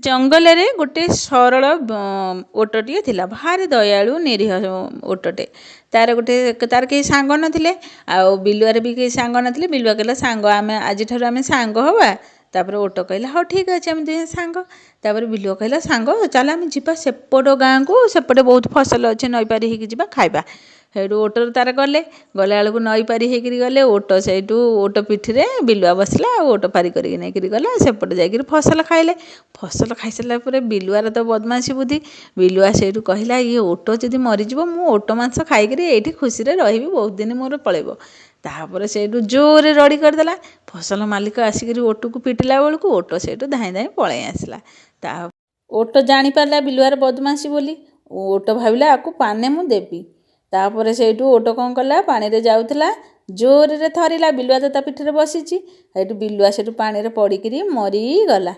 ଜଙ୍ଗଲରେ ଗୋଟେ ସରଳ ଓଟଟିଏ ଥିଲା, ଭାରି ଦୟାଳୁ ନିରୀହ ଓଟଟେ। ତାର କେହି ସାଙ୍ଗ ନଥିଲେ, ଆଉ ବିଲୁଆରେ ବି କେହି ସାଙ୍ଗ ନଥିଲେ। ବିଲୁଆ କହିଲା, ସାଙ୍ଗ ଆଜିଠାରୁ ଆମେ ସାଙ୍ଗ ହେବା। ତାପରେ ଓଟ କହିଲା, ହଉ ଠିକ୍ ଅଛି, ଆମେ ଦୁହେଁ ସାଙ୍ଗ। ତାପରେ ବିଲୁଆ କହିଲା, ସାଙ୍ଗ ଚାଲ ଆମେ ଯିବା ସେପଟ ଗାଁକୁ, ସେପଟେ ବହୁତ ଫସଲ ଅଛି, ନଈ ପାରି ହେଇକି ଯିବା, ଖାଇବା। ସେଇଠୁ ଓଟରେ ତାର ଗଲେ, ଗଲାବେଳକୁ ନଈ ପାରି ହେଇକିରି ଗଲେ। ଓଟ ପିଠିରେ ବିଲୁଆ ବସିଲା, ଆଉ ଓଟ ପାରି କରିକି ନେଇକିରି ଗଲା। ସେପଟେ ଯାଇକିରି ଫସଲ ଖାଇଲେ। ଫସଲ ଖାଇସାରିଲା ପରେ ବିଲୁଆର ତ ବଦମାସି ବୁଦ୍ଧି। ବିଲୁଆ ସେଇଠୁ କହିଲା, ଇଏ ଓଟ ଯଦି ମରିଯିବ, ମୁଁ ଓଟ ମାଂସ ଖାଇକିରି ଏଇଠି ଖୁସିରେ ରହିବି, ବହୁତ ଦିନ ମୋର ପଳେଇବ। ତାପରେ ସେଇଠୁ ଜୋରରେ ରଡ଼ି କରିଦେଲା। ଫସଲ ମାଲିକ ଆସିକିରି ଓଟକୁ ପିଟିଲା ବେଳକୁ ଓଟ ସେଇଠୁ ଧାଇଁ ଧାଇଁ ପଳେଇ ଆସିଲା। ତା ଓଟ ଜାଣିପାରିଲା ବିଲୁଆର ବଦମାସି ବୋଲି। ଓଟ ଭାବିଲା, ଆକୁ ପାନେ ମୁଁ ଦେବି। ତାପରେ ସେଇଠୁ ଓଟ କ'ଣ କଲା, ପାଣିରେ ଯାଉଥିଲା, ଜୋରରେ ଥରିଲା। ବିଲୁଆ ତ ତା ପିଠିରେ ବସିଛି। ସେଇଠୁ ବିଲୁଆ ସେଇଠୁ ପାଣିରେ ପଡ଼ିକିରି ମରିଗଲା।